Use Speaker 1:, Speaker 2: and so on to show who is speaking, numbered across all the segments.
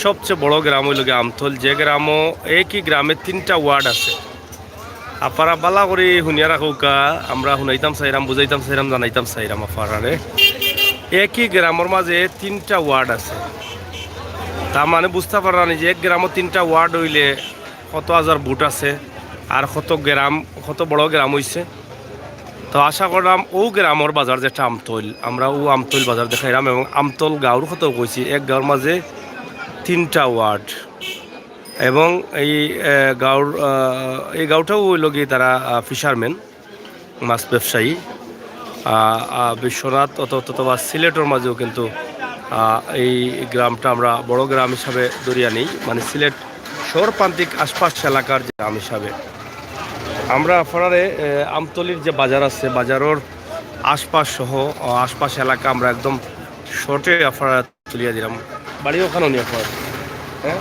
Speaker 1: সবচেয়ে বড় গ্রাম হইল গিয়ে আমতল, যে গ্রামও একই গ্রামে 3টা ওয়ার্ড আছে। আপারা বালা করে শুনিয়া রাখুকা, আমরা শুনাইতাম চাইরাম, বুঝাইতাম চাইরাম, জানাইতাম চাইরাম আপারারে। একই গ্রামের মাঝে 3টা ওয়ার্ড আছে, তার মানে বুঝতে পারানি যে এক গ্রামও 3টা ওয়ার্ড হইলে কত হাজার ভোট আছে আর কত বড় গ্রাম হইছে। তো আশা করলাম ও গ্রামের বাজার যেটা আমতল, আমরা ও আমতল বাজার দেখাইলাম। এবং আমতল গাঁওর কথা কইছি, এক গাঁওর মাঝে 3টা ওয়ার্ড। এবং এই গাঁওটাও হইল গিয়ে তারা ফিশারম্যান, মাছ ব্যবসায়ী। বিশ্বনাথ অথবা সিলেটের মাঝেও কিন্তু এই গ্রামটা আমরা বড় গ্রাম হিসাবে ধরিয়া নিই, মানে সিলেট শহর প্রান্তিক আশপাশ এলাকার যে গ্রাম হিসাবে। আমরা আপনারে আমতলির যে বাজার আছে, বাজারের আশপাশ সহ আশপাশ এলাকা আমরা একদম শর্টে আপনারা তুলিয়া দিলাম। বাড়ি ওখানেও নিয়ে আপনার, হ্যাঁ,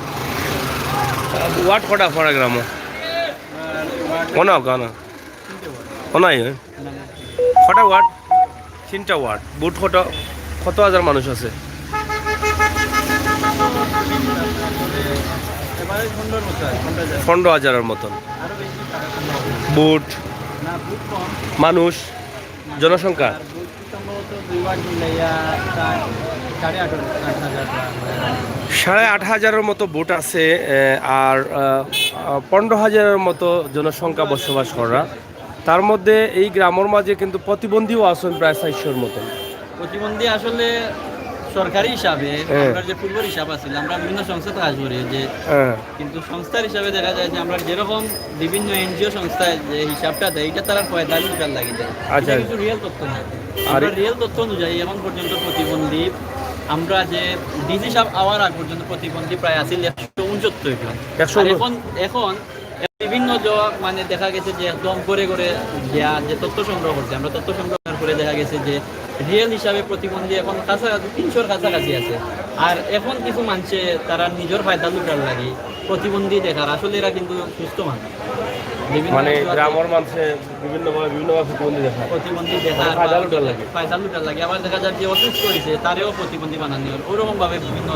Speaker 1: ওয়ার্ড কটা আপনারা গ্রামও কোনা ওখানে কোনাই কটা ওয়ার্ড? 3টা ওয়ার্ড। বুট কত হাজার মানুষ আছে? 15,000-এর মতন বুট মানুষ, জনসংখ্যা 8,500-এর মতো বুট আছে। আর 15,000-এর মতো জনসংখ্যা বসবাস করা। তার মধ্যে এই গ্রামের মাঝে কিন্তু প্রতিবন্ধীও আছেন প্রায় 400-এর মতন।
Speaker 2: প্রতিবন্ধী আসলে সরকারি হিসাবে আমরা যে পূর্ব হিসাব আছে, আমরা বিভিন্ন সংস্থা কাজ করি যে, কিন্তু সংস্থার হিসাবে দেখা যায় যে আমরা যেরকম বিভিন্ন এনজিও সংস্থায় যে হিসাবটা দেয়, এটা তারা 45,000 লাগে যায়। আচ্ছা, কিন্তু রিয়েল তথ্য নয়। আর রিয়েল তথ্য অনুযায়ী এখন পর্যন্ত প্রতিবন্ধী আমরা যে ডিজি সাহেব আওয়ার আগ পর্যন্ত প্রতিবন্ধী প্রায় আছে 169 জন। এখন বিভিন্ন মানে দেখা গেছে যে একদম করে যে তথ্য সংগ্রহ করছে, আমরা তথ্য সংগ্রহ করে দেখা গেছে যে রিয়েল হিসাবে প্রতিবন্ধী এখন কাছাকাছি 300-র কাছাকাছি আছে। আর এখন কিছু মানুষে তারা নিজের ফায়দা লুটার লাগে প্রতিবন্ধী দেখার, আসলে এরা কিন্তু সুস্থ মানুষ,
Speaker 1: মানে গ্রামের মানুষে বিভিন্নভাবে
Speaker 2: প্রতিবন্ধী দেখা ফায়দা লুটার লাগে। আবার দেখা যায় যে অসুস্থ হয়েছে তারেও প্রতিবন্ধী বানানো, ওরকম ভাবে বিভিন্ন।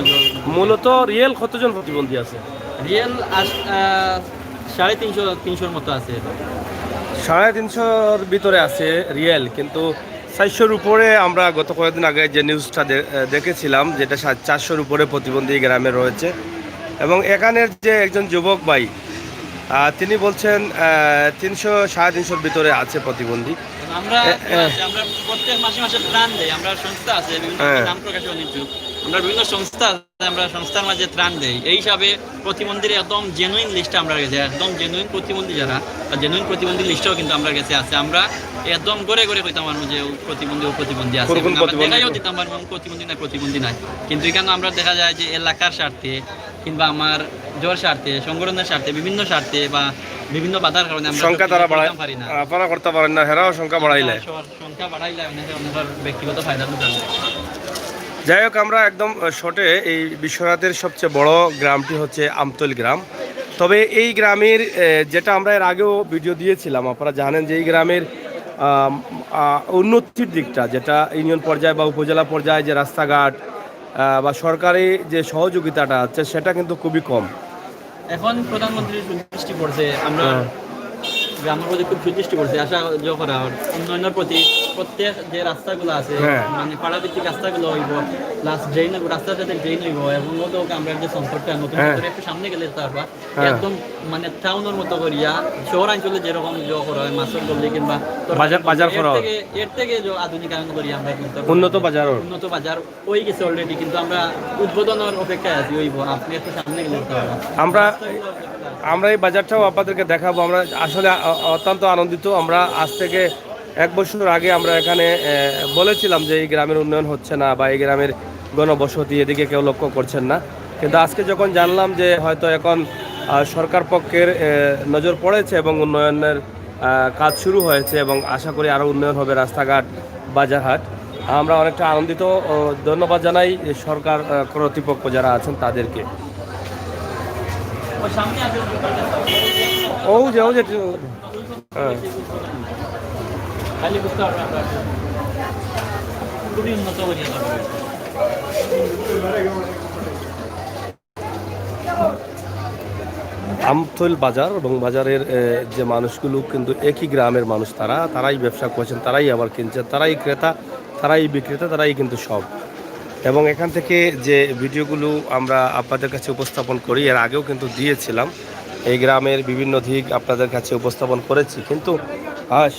Speaker 1: মূলত রিয়েল কতজন প্রতিবন্ধী আছে?
Speaker 2: রিয়েল 350-র মতো আছে।
Speaker 1: 350-র ভিতরে আছে রিয়েল, কিন্তু 400-র উপরে আমরা গত কয়েকদিন আগে যে নিউজটা দেখেছিলাম, যেটা 400-র উপরে প্রতিবন্ধী গ্রামে রয়েছে। এবং এখানের যে একজন যুবক ভাই, তিনি বলছেন 300-350-র ভিতরে আছে প্রতিবন্ধী।
Speaker 2: আমরা প্রত্যেক মাসে ত্রাণ দেই, আমরা সংস্থা আছে বিভিন্ন নাম প্রকাশে অনিচ্ছুক, আমরা বিভিন্ন সংস্থা আছে, আমরা সংস্থার মাঝে ত্রাণ দেই। এই হিসাবে প্রতিবন্ধীর একদম জেনুইন লিস্টটা আমরা গেছে, একদম জেনুইন প্রতিবন্ধী যারা, জেনুইন প্রতিবন্ধী লিস্টও কিন্তু আমরা কাছে আছে। আমরা একদম করে কইতাম পারবো যে প্রতিবন্ধী আছে, দেখাইও দিতাম পারবো প্রতিবন্ধী নাই। কিন্তু এখানে আমরা দেখা যায় যে এলাকার স্বার্থে কিংবা আমার জোর স্বার্থে, সংগঠনের স্বার্থে, বিভিন্ন স্বার্থে বা বিভিন্ন বাধার কারণে আমরা
Speaker 1: সংখ্যা তারা বাড়াই পারি না, আপনারা করতে পারেন না, হেরাও সংখ্যা বাড়াইলে
Speaker 2: ওনার ব্যক্তিগত ফায়দা লুটান।
Speaker 1: যাই হোক, আমরা একদম শর্টে এই বিশ্বনাথের সবচেয়ে বড় গ্রামটি হচ্ছে আমতল গ্রাম। তবে এই গ্রামের যেটা আমরা এর আগেও ভিডিও দিয়েছিলাম, আপনারা জানেন যে এই গ্রামের উন্নতির দিকটা, যেটা ইউনিয়ন পর্যায়ে বা উপজেলা পর্যায়ে যে রাস্তাঘাট বা সরকারি যে সহযোগিতাটা আছে, সেটা কিন্তু খুবই কম।
Speaker 2: এখন প্রধানমন্ত্রীর সুদৃষ্টি পড়ছে, আমরা গ্রামের প্রতি খুব সুদৃষ্টি পড়ছে, আশা করা উন্নয়নের প্রতি প্রত্যেক যে রাস্তাগুলো আছে, মানে পাড়াভিত্তিক রাস্তাগুলো হইব, প্লাস রাস্তার সাথে ড্রেন হইব। এবং আমরা যে সংকটটা নতুন একটু সামনে গেলে তারপর একদম মানে টাউনের মতো করিয়া শহরাঞ্চলে যেরকম করা হয়, মাছের গল্লি কিংবা
Speaker 1: বাজার
Speaker 2: এর থেকে আধুনিকায়ন করি আমরা, কিন্তু
Speaker 1: উন্নত
Speaker 2: বাজার হয়ে গেছে অলরেডি, কিন্তু আমরা উদ্বোধনের অপেক্ষায় আছি। হইব, আপনি একটু সামনে গেলে
Speaker 1: আমরা এই বাজারটাও আপনাদেরকে দেখাবো। আমরা আসলে অত্যন্ত আনন্দিত। আমরা আজ থেকে 1 বছর আগে আমরা এখানে বলেছিলাম যে এই গ্রামের উন্নয়ন হচ্ছে না বা এই গ্রামের গণবসতি এদিকে কেউ লক্ষ্য করছেন না, কিন্তু আজকে যখন জানলাম যে হয়তো এখন সরকার পক্ষের নজর পড়েছে এবং উন্নয়নের কাজ শুরু হয়েছে, এবং আশা করি আরও উন্নয়ন হবে রাস্তাঘাট, বাজারহাট, আমরা অনেকটা আনন্দিত। ধন্যবাদ জানাই সরকার কর্তৃপক্ষ যারা আছেন তাদেরকে। ও যে
Speaker 2: খালি বুঝতে পারবেন আমরা খুবই উন্নত
Speaker 1: আমতৈল বাজার এবং বাজারের যে মানুষগুলো কিন্তু একই গ্রামের মানুষ, তারাই ব্যবসা করছেন, তারাই আবার কিনছেন, তারাই ক্রেতা, তারাই বিক্রেতা, তারাই কিন্তু সব। এবং এখান থেকে যে ভিডিওগুলো আমরা আপনাদের কাছে উপস্থাপন করি, এর আগেও কিন্তু দিয়েছিলাম, এই গ্রামের বিভিন্ন দিক আপনাদের কাছে উপস্থাপন করেছি, কিন্তু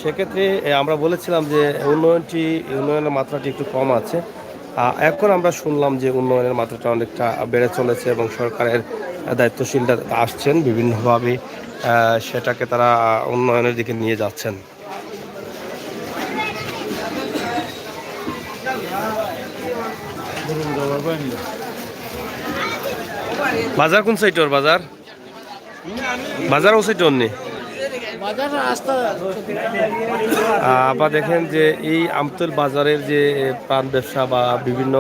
Speaker 1: সেক্ষেত্রে আমরা বলেছিলাম যে উন্নয়নের মাত্রাটি একটু কম আছে। এখন আমরা শুনলাম যে উন্নয়নের মাত্রাটা অনেকটা বেড়ে চলেছে এবং সরকারের দায়িত্বশীলরা আসছেন বিভিন্নভাবে, সেটাকে তারা উন্নয়নের দিকে নিয়ে যাচ্ছেন। বাজার কোন সাইডর বাজার? বাজার ও সাইড নেই। আবার দেখেন যে এই আমতল বাজারের যে প্রাণ ব্যবসা বা বিভিন্ন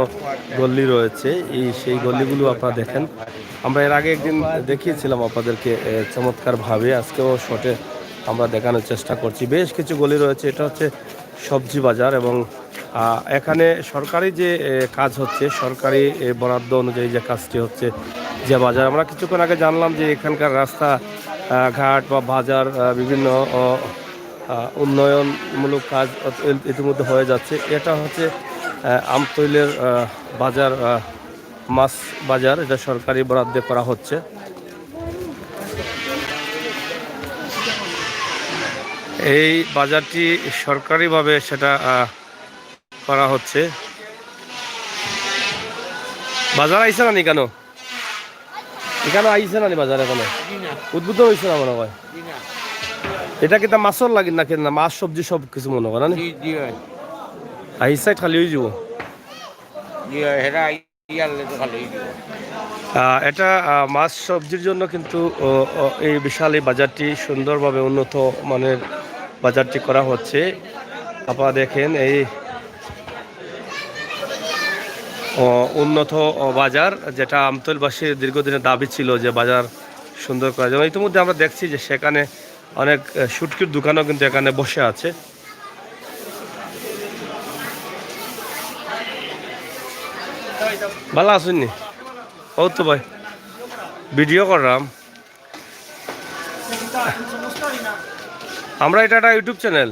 Speaker 1: গল্লি রয়েছে, সেই গল্লিগুলো আপনারা দেখেন। আমরা এর আগে একদিন দেখিয়েছিলাম আপনাদেরকে চমৎকারভাবে, আজকেও শর্টে আমরা দেখানোর চেষ্টা করছি। বেশ কিছু গলি রয়েছে, এটা হচ্ছে সবজি বাজার এবং এখানে সরকারি যে কাজ হচ্ছে, সরকারি বরাদ্দ অনুযায়ী যে কাজটি হচ্ছে, যে বাজার আমরা কিছুক্ষণ আগে জানলাম যে এখানকার রাস্তা ঘাট বা বাজার বিভিন্ন উন্নয়নমূলক কাজ ইতিমধ্যে হয়ে যাচ্ছে। এটা হচ্ছে আমতৈলের বাজার, মাছ বাজার, এটা সরকারি বরাদ্দে করা হচ্ছে। এই বাজারটি সরকারিভাবে সেটা করা হচ্ছে। বাজার আইসে না নি কেন? এখানে আইসে না নি বাজার? এখানে উদ্বুদ্ধ হয়েছে না মনে হয়। এটা কিন্তু মাছর লাগিন না কেন? মাছ সবজি সব কিছু মনে করেন আইসাই খালি হয়ে যাব। এটা মাছ সবজির জন্য কিন্তু এই বিশাল এই বাজারটি সুন্দরভাবে উন্নত মানের বাজারটি করা হচ্ছে। আপনারা দেখেন এই উন্নত বাজার, যেটা আমতলবাসীর দীর্ঘদিনের দাবি ছিল যে বাজার সুন্দর করা যায়। ইতিমধ্যে আমরা দেখছি যে সেখানে অনেক শুটকির দোকানও কিন্তু এখানে বসে আছে। ভালো আসুননি? ও তো ভাই ভিডিও করলাম আমরা, এটা একটা ইউটিউব চ্যানেল।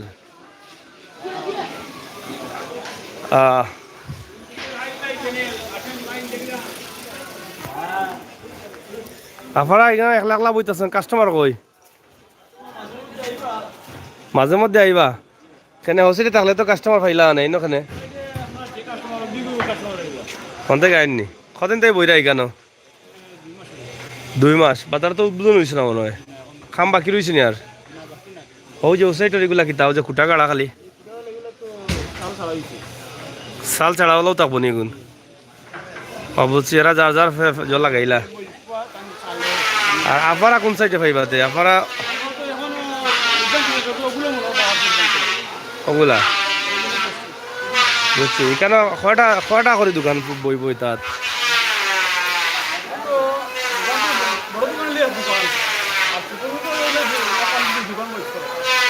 Speaker 1: আপনারা এখানে একলা একলা বইতেছেন, কাস্টমার কই? মাঝে মধ্যে আইবা কেন? হসিটি থাকলে তো কাস্টমার পাইলা নেই নখানে কোন থেকে আইননি? কদিন থেকে বইরা কেন? 2 মাস। বাজার তো উদ্বোধন হয়েছে না মনে হয়, খাম বাকি রয়েছে নি আর? ওই যে ওসাইটর এগুলা কিতা, ওই যে খুঁটা গাড়া খালি সাল ছাড়া হলেও থাকবো নি গুণ। বলছি এরা যার যার জল লাগাইলা। আর আপনারা কোন সাইডে পাইবাতে? আপনারা ওগুলা বুঝছি। এখানে কয়টা করে দোকান বই বই তাত?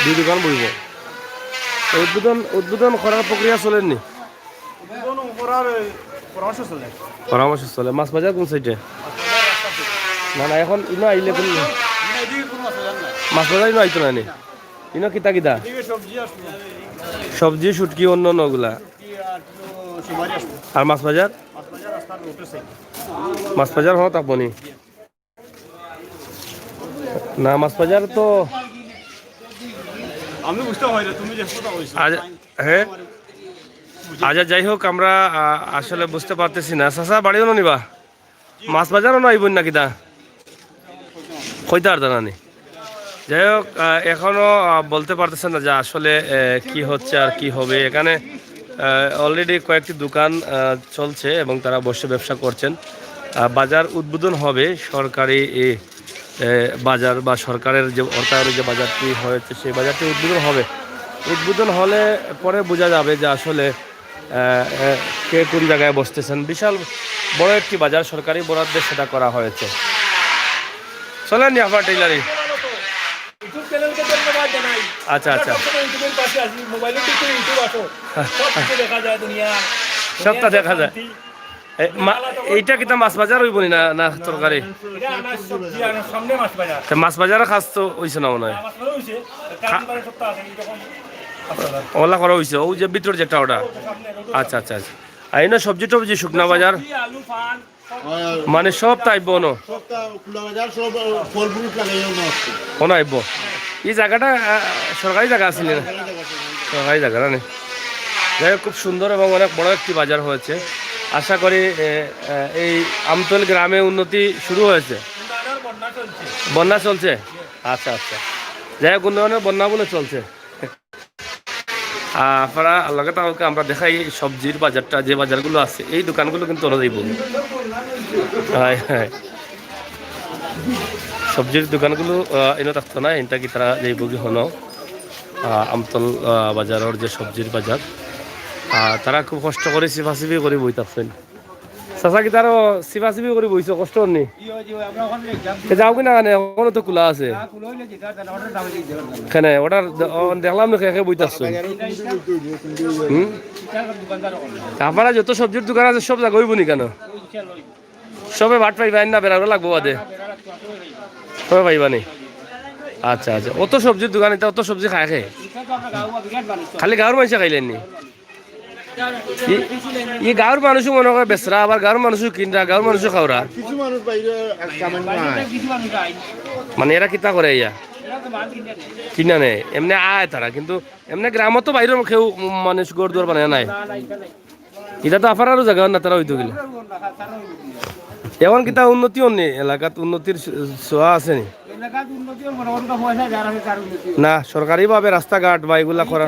Speaker 1: দুই দোকান বইব। উদ্বোধন করার প্রক্রিয়া চলেননি? পরামর্শ চলে। মাছ বাজার কোন সাইডে? না না, এখন ইনো আইলে কোন মাছ বাজার ইনো আইতো না নি? ইনো কিতা কিতা সবজি শুটকি অন্য অন্যগুলা? আর মাছ বাজার? মাছ বাজার হওয়া থাকবো নি না? মাছ বাজার তো
Speaker 3: আমি বুঝতে পারি তুমি যে
Speaker 1: হ্যাঁ। আচ্ছা যাই হোক, আমরা আসলে বুঝতে পারতেছি না। চাচা বাড়িও নিবা? মাছ বাজারও না আইব নাকি? দা কইতে আর জানানি। যাই হোক, এখনো বলতে পারতেছেন না যে আসলে কি হচ্ছে আর কি হবে। এখানে অলরেডি কয়েকটি দোকান চলছে এবং তারা বসে ব্যবসা করছেন। বাজার উদ্বোধন হবে, সরকারি বাজার বা সরকারের যে অর্থায়নে যে বাজারটি হয়েছে সেই বাজারটি উদ্বোধন হবে। উদ্বোধন হলে পরে বোঝা যাবে যে আসলে কে কোন জায়গায় বসতেছেন। বিশাল বড় একটি বাজার, সরকারি বরাদ্দে সেটা করা হয়েছে। চলেন নি আপনার টেইলারি? আচ্ছা আচ্ছা, সবটা দেখা যায়। এইটা কিতা মাছ বাজার হইব না না তরকারি তা মাছ বাজারে খাস তো হইছে না মনে হয় ওলা করা হয়েছে ও যে ভিতর যেটা ওটা আচ্ছা আচ্ছা আচ্ছা আর এই না সবজি টবজি শুকনা বাজার মানে সব তাইব ন কোন আইব এই জায়গাটা সরকারি জায়গা আছে না সরকারি জায়গা না যাই হোক খুব সুন্দর এবং অনেক বড় একটি বাজার হয়েছে আশা করি এই আমতল গ্রামে উন্নতি শুরু হয়েছে বন্যা চলছে আচ্ছা আচ্ছা যাই হোক উন্নয়নের বন্যা বলে চলছে আপনারা আল্লাহকে তাহলে আমরা দেখাই সবজির বাজারটা যে বাজারগুলো আছে এই দোকানগুলো কিন্তু অনুযায়ী বলি হ্যাঁ হ্যাঁ সবজির দোকানগুলো এনে থাকতো না এটা কি তারা যাইব কি হনো আমতল বাজারের যে সবজির বাজার তারা খুব কষ্ট করে সিফাসিফি করে বই থাকছেন চাচা কি তারও সিফাসিফি করে বইছ কষ্ট নেই যাও কিনা কানে এখনো তো খোলা আছে কেন ওটা দেখলাম না খেয়ে বই থাকছো আপনারা যত সবজির দোকান আছে সব জায়গা হইব নি কেন সবে ভাট পাইবেন না বেড়ানো লাগবো বাদে সবে পাইবা নি আচ্ছা আচ্ছা অত সবজির দোকান এটা অত সবজি খায় খেয়ে খালি গাঁৱৰ মানুষে খাইলেন নি ই গাঁৱৰ মানুষও মনে করে বেচরা আবার গাঁৱৰ মানুষও কিনরা গাঁৱৰ মানুষও খাওরা মানে এরা কিতা করে ইয়া কিনা নেই এমনি আয় তারা কিন্তু এমনি গ্রামত তো বাইরের কেউ মানুষ গড় দুয়ার বানায় নাই এটা তো আফারারও জায়গা না তারা হইতো গেলে এখন কিতা উন্নতি হননি এলাকাত উন্নতির ছোঁয়া আছে নি না সরকারি ভাবে রাস্তাঘাট বা এগুলা করা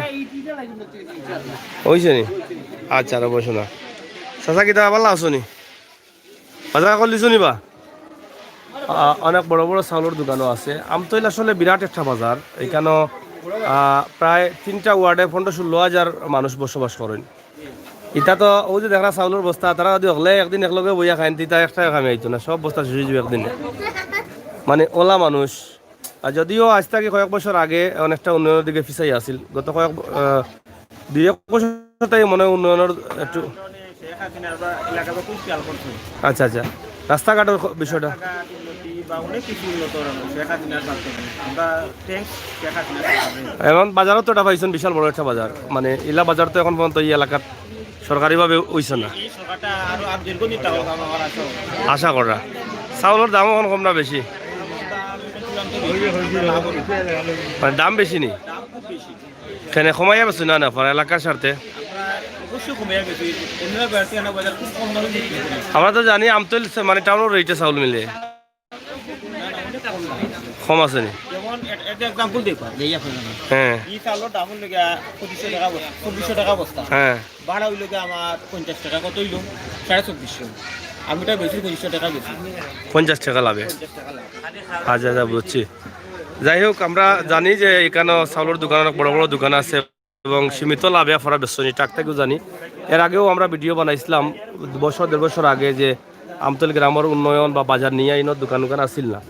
Speaker 1: হয়েছে নি আচ্ছা আর বসো না চাচা কিতা ভালো আছো নি বাজার করলিছো নি বা অনেক বড় বড় চাউলের দোকানও আছে আমতৈল আসলে বিরাট একটা বাজার এখানে প্রায় 3টা ওয়ার্ডে 15-16 হাজার মানুষ বসবাস করেন ইটা তো ও যে দেখা চাউলের বস্তা তারা যদি হলে একদিন একলগে বইয়া খাইন তিতা একটা খামি আইতো না সব বস্তা শুয়ে যাবে একদিনে মানে ওলা মানুষ আর যদিও আজ থেকে কয়েক বছর আগে অনেকটা উন্নয়নের দিকে পিছাই আছিল গত কয়েক 2-1 বছর তাই মনে উন্নয়নের একটু আচ্ছা আচ্ছা রাস্তাঘাটের বিষয়টা এখন বাজারও তো এটা পাইছেন বিশাল বড় একটা বাজার মানে ইলা বাজার তো এখন পর্যন্ত এই এলাকার সরকারিভাবে হইছে না আশা করা চাউলের দাম এখন কম না বেশি মানে দাম বেশি নি কেন কমাইয়া বেছো না না এলাকার স্বার্থে আমরা তো জানি আমতল মানে টাউনের রেটে চাউল মিলে কম আছে নি হ্যাঁ হ্যাঁ
Speaker 2: ভাড়া হইল আমার 50 টাকা কত হইল 2450 আমি এটা বেশি 25 টাকা বেশি
Speaker 1: 50 টাকা লাভে আচ্ছা আচ্ছা বুঝছি যাই হোক আমরা জানি যে এখানে চাউলের দোকান অনেক বড় বড় দোকান আছে এবং সীমিত লাভে ফরা বেচনি টাক থেকেও জানি এর আগেও আমরা ভিডিও বানাইছিলাম 1-1.5 বছর আগে যে আমতল গ্রামের উন্নয়ন বা বাজার নিয়ে আইনের দোকান আসিল না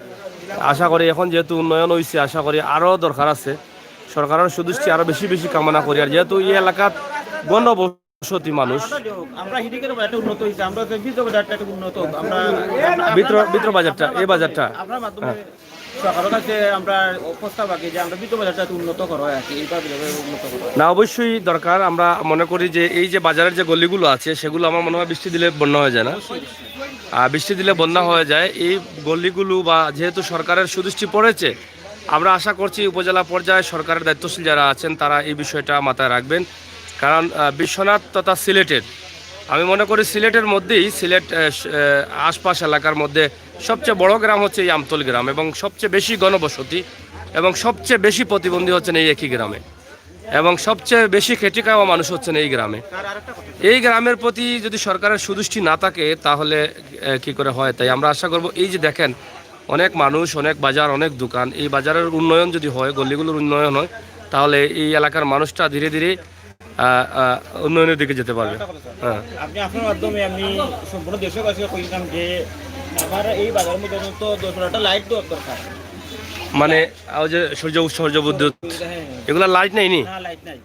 Speaker 1: আশা করি এখন যেহেতু উন্নয়ন হয়েছে আশা করি আরও দরকার আছে সরকারের সুদৃষ্টি আরও বেশি বেশি কামনা করি আর যেহেতু এই এলাকাত গণবসতি মানুষ ভিতর বাজারটা এই বাজারটা
Speaker 2: সরকারের কাছে আমরা প্রস্তাব রাখি যে আমরা ভিতর বাজারটা উন্নত করা হয় আর কি এইভাবে উন্নত করা
Speaker 1: না অবশ্যই দরকার আমরা মনে করি যে এই যে বাজারের যে গলিগুলো আছে সেগুলো আমার মনে হয় বৃষ্টি দিলে বন্যা হয়ে যায় না আর বৃষ্টি দিলে বন্যা হয়ে যায় এই গলিগুলো বা যেহেতু সরকারের সুদৃষ্টি পড়েছে আমরা আশা করছি উপজেলা পর্যায়ে সরকারের দায়িত্বশীল যারা আছেন তারা এই বিষয়টা মাথায় রাখবেন কারণ বিশ্বনাথ তথা সিলেটের আমি মনে করি সিলেটের মধ্যেই সিলেট আশপাশ এলাকার মধ্যে সবচেয়ে বড় গ্রাম হচ্ছে এই আমতল গ্রাম এবং সবচেয়ে বেশি গণবসতি এবং সবচেয়ে বেশি প্রতিবন্ধী হচ্ছেন এই একই গ্রামে এবং সবচেয়ে বেশি খেটে খাওয়া মানুষ হচ্ছেন এই গ্রামে এই গ্রামের প্রতি যদি সরকারের সুদৃষ্টি না থাকে তাহলে কি করে হয় তাই আমরা আশা করব এই যে দেখেন অনেক মানুষ অনেক বাজার অনেক দোকান এই বাজারের উন্নয়ন যদি হয় গলিগুলোর উন্নয়ন হয় তাহলে এই এলাকার মানুষটা ধীরে ধীরে উন্নয়নের দিকে যেতে পারবে হ্যাঁ
Speaker 2: আপনি আপনার মাধ্যমে আমি সম্পূর্ণ দেশবাসীকে কইলাম যে আমার এই বাজারের মধ্যে তো 10টা লাইট দরকার
Speaker 1: মানে ওই যে সূর্য বিদ্যুৎ এগুলা লাইট নেই নি
Speaker 2: না লাইট নাই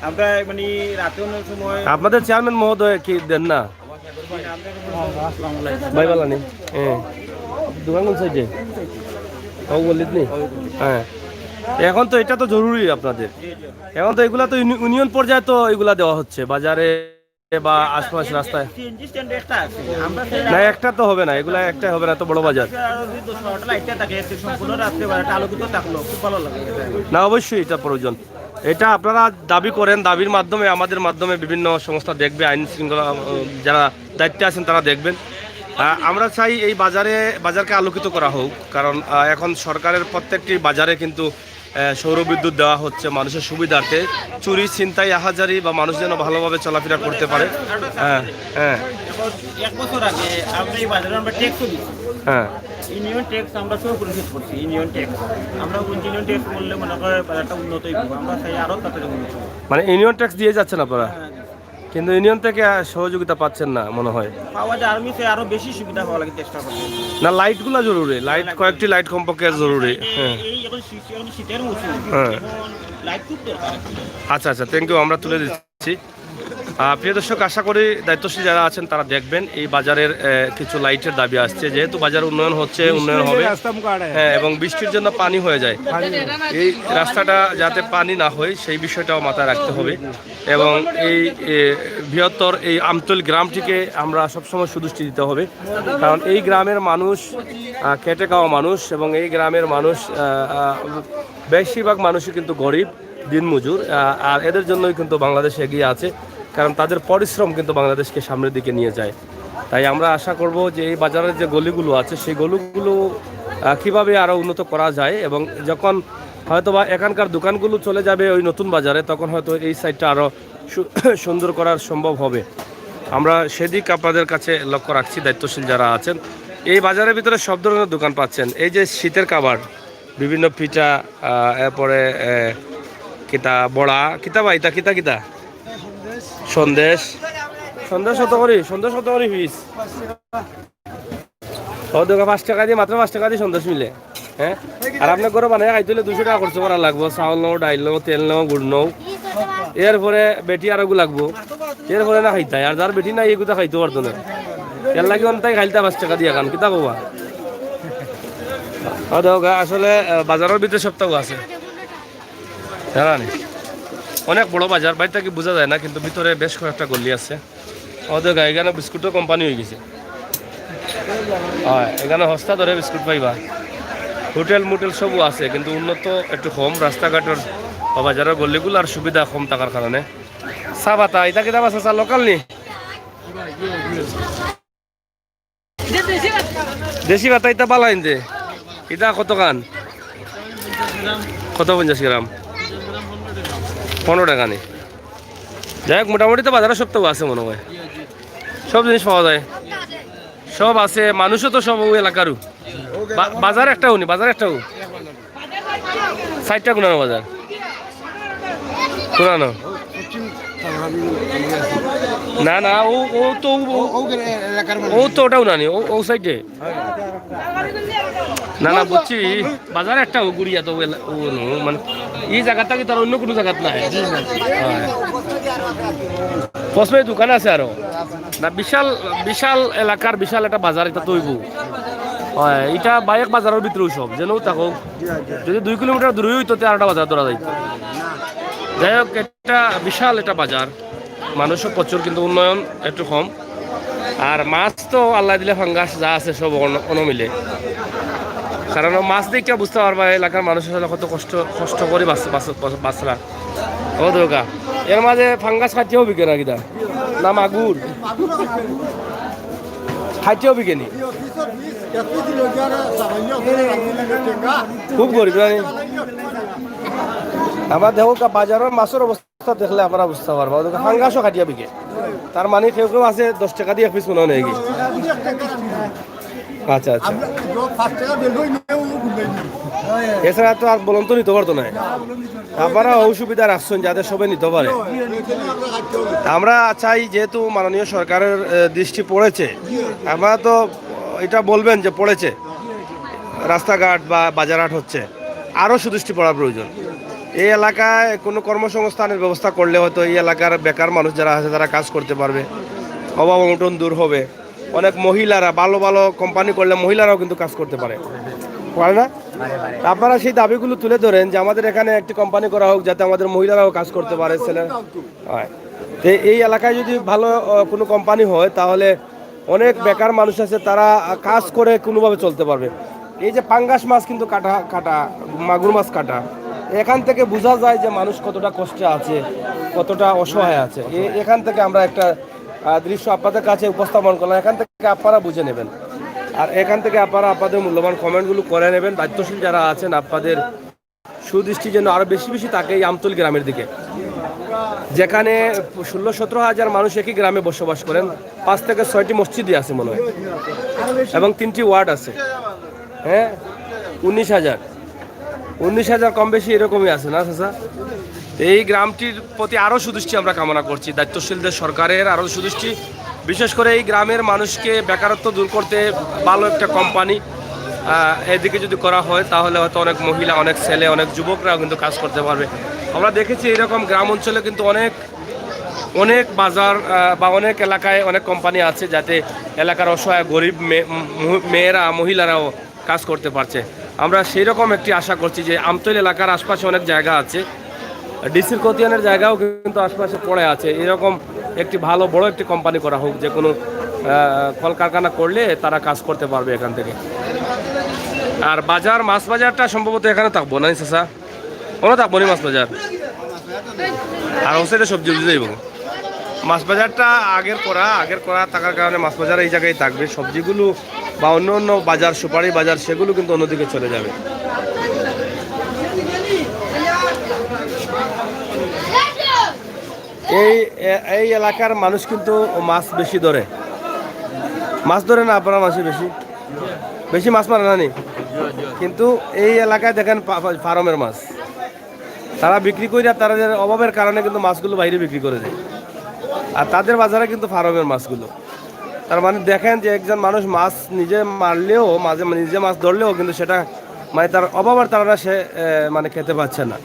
Speaker 2: আমরা মানে রাতে অন্য সময়
Speaker 1: আপনাদের চেয়ারম্যান মহোদয় কি দেন না ভাই বালা নেই হ্যাঁ দোকান কোন সাইডে ও বলিত নি হ্যাঁ এখন তো এটা তো জরুরি আপনাদের এখন তো এগুলা তো ইউনিয়ন পর্যায়ে তো এগুলা দেওয়া হচ্ছে বাজারে বা আশপাশ রাস্তায় না একটা তো হবে না এগুলা একটা হবে না তো বড় বাজার না অবশ্যই এটা প্রয়োজন এটা আপনারা দাবি করেন দাবির মাধ্যমে আমাদের মাধ্যমে বিভিন্ন সংস্থা দেখবে আইন শৃঙ্খলা যারা দায়িত্বে আছেন তারা দেখবেন আমরা চাই এই বাজারকে আলোকিত করা হোক কারণ এখন সরকারের প্রত্যেকটি বাজারে কিন্তু সৌরবিদ্যুৎ দেওয়া হচ্ছে মানুষের সুবিধার্থে চুরি ছিনতাই আহাজারি বা মানুষ যেন ভালোভাবে চলাফেরা করতে পারে হ্যাঁ হ্যাঁ
Speaker 2: এক বছর আগে আমরা এই বাজারে আমরা ট্যাক্সও দিচ্ছি
Speaker 1: হ্যাঁ
Speaker 2: ইউনিয়ন ট্যাক্স আমরা সব পরিশোধ করছি ইউনিয়ন ট্যাক্স আমরা ইউনিয়ন ট্যাক্স করলে মনে করে বাজারটা উন্নতই করবো আমরা চাই আরও তাড়াতাড়ি উন্নত
Speaker 1: মানে ইউনিয়ন ট্যাক্স দিয়ে যাচ্ছেন আপনারা কিন্তু ইউনিয়ন থেকে সহযোগিতা পাচ্ছেন না মনে হয়
Speaker 2: পাওয়া যায় আর্মি থেকে আরো বেশি সুবিধা হওয়া লাগে চেষ্টা করছি
Speaker 1: না লাইটগুলো জরুরি লাইট কয়েকটি লাইট কমপক্ষে জরুরি হ্যাঁ
Speaker 2: এই এখন শীতের মৌসুম
Speaker 1: হ্যাঁ
Speaker 2: লাইট খুব দরকার
Speaker 1: আচ্ছা আচ্ছা থ্যাংক ইউ আমরা তুলে দিচ্ছি প্রিয় দর্শক আশা করি দায়িত্বশীল যারা আছেন তারা দেখবেন এই বাজারের কিছু লাইটের দাবি আসছে যেহেতু বাজার উন্নয়ন হচ্ছে উন্নয়ন হবে হ্যাঁ এবং বৃষ্টির জন্য পানি হয়ে যায় এই রাস্তাটা যাতে পানি না হয় সেই বিষয়টাও মাথায় রাখতে হবে এবং এই বৃহত্তর এই আমতল গ্রামটিকে আমরা সবসময় সুদৃষ্টি দিতে হবে কারণ এই গ্রামের মানুষ খেটে খাওয়া মানুষ এবং এই গ্রামের মানুষ বেশিরভাগ মানুষই কিন্তু গরিব দিনমজুর আর এদের জন্যই কিন্তু বাংলাদেশ এগিয়ে আছে কারণ তাদের পরিশ্রম কিন্তু বাংলাদেশকে সামনের দিকে নিয়ে যায় তাই আমরা আশা করব যে এই বাজারের যে গলিগুলো আছে সেই গলিগুলো কিভাবে আরও উন্নত করা যায় এবং যখন হয়তোবা এখানকার দোকানগুলো চলে যাবে ওই নতুন বাজারে তখন হয়তো এই সাইডটা আরও সুন্দর করার সম্ভব হবে আমরা সেদিক আপনাদের কাছে লক্ষ্য রাখছি দায়িত্বশীল যারা আছেন এই বাজারের ভিতরে সব ধরনের দোকান পাচ্ছেন এই যে শীতের খাবার বিভিন্ন পিঠা এরপরে কিতা বড়া কিতা বা ইতা কিতা কিতা সন্দেশ সন্দেশ কত করি পিস ও দোকান 5 টাকা দিয়ে মাত্র 5 টাকা দিয়ে সন্দেশ মিলে হ্যাঁ আর আপনার ঘরে বানায় খাইতে হলে 200 টাকা খরচ করা লাগবো চাউল নাও ডাইল নাও তেল নাও গুড় নাও এরপরে বেটি আর ওগুলো লাগবো এরপরে না খাইতাই আর যার বেটি নাই এগুলো খাইতে পারতো না তেল লাগি অন্তাই খাইতে 5 টাকা দিয়ে খান কিতা কবা আসলে বাজারের ভিতরে সপ্তাহ আছে জানি অনেক বড় বাজার বাইরে থেকে বোঝা যায় না কিন্তু ভিতরে বেশ কয়েকটা গলি আছে ওদের এখানে বিস্কুটও কোম্পানি হয়ে গেছে হয় এখানে সস্তা ধরে বিস্কুট পাইবা হোটেল মোটেল সবও আছে কিন্তু উন্নত একটু কম রাস্তাঘাটের বাজারের গলিগুলো আর সুবিধা কম থাকার কারণে চা পাতা এটা কিতাব আছে চা লোকাল নি দেশি পাতা এটা পালাইন যে এটা কত কান কত 50 গ্রাম 15 টাকা নেই যাই হোক মোটামুটি তো বাজারে সপ্তাহ আছে মনে হয় সব জিনিস পাওয়া যায় সব আছে মানুষও তো সব ওই এলাকারও বাজার একটাও নি বাজার একটাও 60টা গুণানো বাজার গুণানো না না ও তো ওটাও না নি ও সাইডে না না বুঝছি বাজার একটা গুড়িয়া তো মানে এই জায়গাটা কি তার অন্য কোনো জায়গাত নাই প্রশ্ন দোকান আছে আরো না বিশাল বিশাল এলাকার বিশাল একটা বাজার এটা তৈব হয় এটা বাইক বাজারের ভিতরেও সব যেন থাকুক যদি 2 কিলোমিটার দূরে হইতো আরেকটা বাজার ধরা যাইত যাই হোক এটা বিশাল একটা বাজার মানুষও প্রচুর কিন্তু উন্নয়ন একটু কম আর মাছ তো আল্লাহ দিলে ফাঙ্গাস যা আছে সব অনমিলে কারণ মাছ দেখে বুঝতে পারবা এলাকার মানুষের সাথে কত কষ্ট করে বাঁচরা ও দোকা এর মাঝে ফাঙ্গাস খাইতেও বিকে না কিনা না মাগুর খাইতেও বিকে নি খুব গরিব না আমার দেখো বাজারের মাছের অবস্থা দেখলে আমরা বুঝতে পারবো ফাঙ্গাসও খাটিয়া বিকে তার মানে কেউ কেউ আছে 10 টাকা দিয়ে 1 পিস মনে হয় আচ্ছা আচ্ছা এছাড়া তো আর বলুন তো নিতে পারতো না আপনারা অসুবিধা রাখছেন যাতে সবাই নিতে পারে আমরা চাই যেহেতু মাননীয় সরকারের দৃষ্টি পড়েছে আমরা তো এটা বলবেন যে পড়েছে রাস্তাঘাট বা বাজারহাট হচ্ছে আরও সুদৃষ্টি পড়ার প্রয়োজন এই এলাকায় কোনো কর্মসংস্থানের ব্যবস্থা করলে হয়তো এই এলাকার বেকার মানুষ যারা আছে তারা কাজ করতে পারবে অভাব অনটন দূর হবে। অনেক মহিলারা ভালো ভালো কোম্পানি করলে মহিলারাও কিন্তু কাজ করতে পারে না? আপনারা সেই দাবিগুলো তুলে ধরেন যে আমাদের এখানে একটি কোম্পানি করা হোক যাতে আমাদের মহিলারাও কাজ করতে পারে, ছেলে হয়। তো এই এলাকায় যদি ভালো কোনো কোম্পানি হয় তাহলে অনেক বেকার মানুষ আছে, তারা কাজ করে কোনোভাবে চলতে পারবে। এই যে পাঙ্গাস মাছ কিন্তু কাটা মাগুর মাছ কাটা, এখান থেকে বোঝা যায় যে মানুষ কতটা কষ্টে আছে, কতটা অসহায় আছে। এখান থেকে আমরা একটা দৃশ্য আপনাদের কাছে উপস্থাপন করলাম, এখান থেকে আপনারা বুঝে নেবেন। আর এখান থেকে আপনারা আপনাদের মূল্যবান কমেন্টগুলো করে নেবেন। দায়িত্বশীল যারা আছেন আপনাদের সুদৃষ্টি যেন আরও বেশি বেশি থাকে এই আমতলী গ্রামের দিকে, যেখানে 16-17 হাজার মানুষ একই গ্রামে বসবাস করেন। 5 থেকে 6টি মসজিদই আছে মনে হয়, এবং 3টি ওয়ার্ড আছে। হ্যাঁ, 19,000 কম বেশি এরকমই আছে না চাচা? এই গ্রামটির প্রতি আরও সুদৃষ্টি আমরা কামনা করছি, দায়িত্বশীলদের সরকারের আরও সুদৃষ্টি। বিশেষ করে এই গ্রামের মানুষকে বেকারত্ব দূর করতে ভালো একটা কোম্পানি এদিকে যদি করা হয় তাহলে হয়তো অনেক মহিলা, অনেক ছেলে, অনেক যুবকরাও কিন্তু কাজ করতে পারবে। আমরা দেখেছি এরকম গ্রাম অঞ্চলে কিন্তু অনেক বাজার বা অনেক এলাকায় অনেক কোম্পানি আছে যাতে এলাকার অসহায় গরিব মেয়েরা, মহিলারাও কাজ করতে পারছে। আমরা সেই রকম একটি আশা করছি যে আমতলী এলাকার আশপাশে অনেক জায়গা আছে, ডিসির খতিয়ানের জায়গাও কিন্তু আশপাশে পড়ে আছে, এরকম একটি ভালো বড় একটি কোম্পানি করা হোক, যে কোনো কলকারখানা করলে তারা কাজ করতে পারবে এখান থেকে। আর বাজার, মাছ বাজারটা সম্ভবত এখানে থাকবো না চাচা, কোনো থাকবো না মাছ বাজার, আর হোসেনে সবজি যাইব। মাছ বাজারটা আগের করা থাকার কারণে মাছ বাজার এই জায়গায় থাকবে, সবজিগুলো বা অন্য অন্য বাজার, সুপারি বাজার, সেগুলো কিন্তু অন্যদিকে চলে যাবে। এই এলাকার মানুষ কিন্তু মাছ বেশি ধরে, মাছ ধরে না আপনারা? মাছে বেশি মাছ মারে না নি? কিন্তু এই এলাকায় দেখেন ফার্মের মাছ তারা বিক্রি করে, তাদের অভাবের কারণে কিন্তু মাছগুলো বাইরে বিক্রি করে দেয়, আর তাদের বাজারে কিন্তু ফার্মের মাছগুলো। তার মানে দেখেন যে একজন মানুষ মাছ নিজে মারলেও, নিজে মাছ ধরলেও কিন্তু সেটা মানে তার অভাবের কারণে সে মানে খেতে পাচ্ছে না,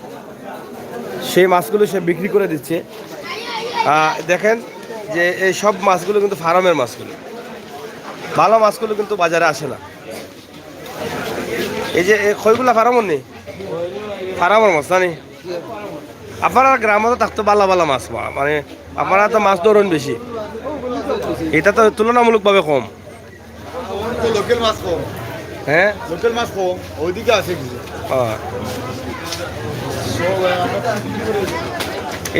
Speaker 1: সেই মাছগুলো সে বিক্রি করে দিচ্ছে। দেখেন যে এই সব মাছগুলো কিন্তু ফার্মের মাছগুলো, ভালো মাছগুলো কিন্তু বাজারে আসে না। এই যে খইগুলা ফার্মর নেই, ফার্মের মাছ জানি। আপনারা গ্রামে তো থাকতো ভালো মাছ, মানে আপনারা তো মাছ ধরুন বেশি, এটা তো তুলনামূলকভাবে কম।
Speaker 3: লোকাল মাছ কম,
Speaker 1: হ্যাঁ
Speaker 3: লোকাল মাছ কম, ওইদিকে আছে কিছু।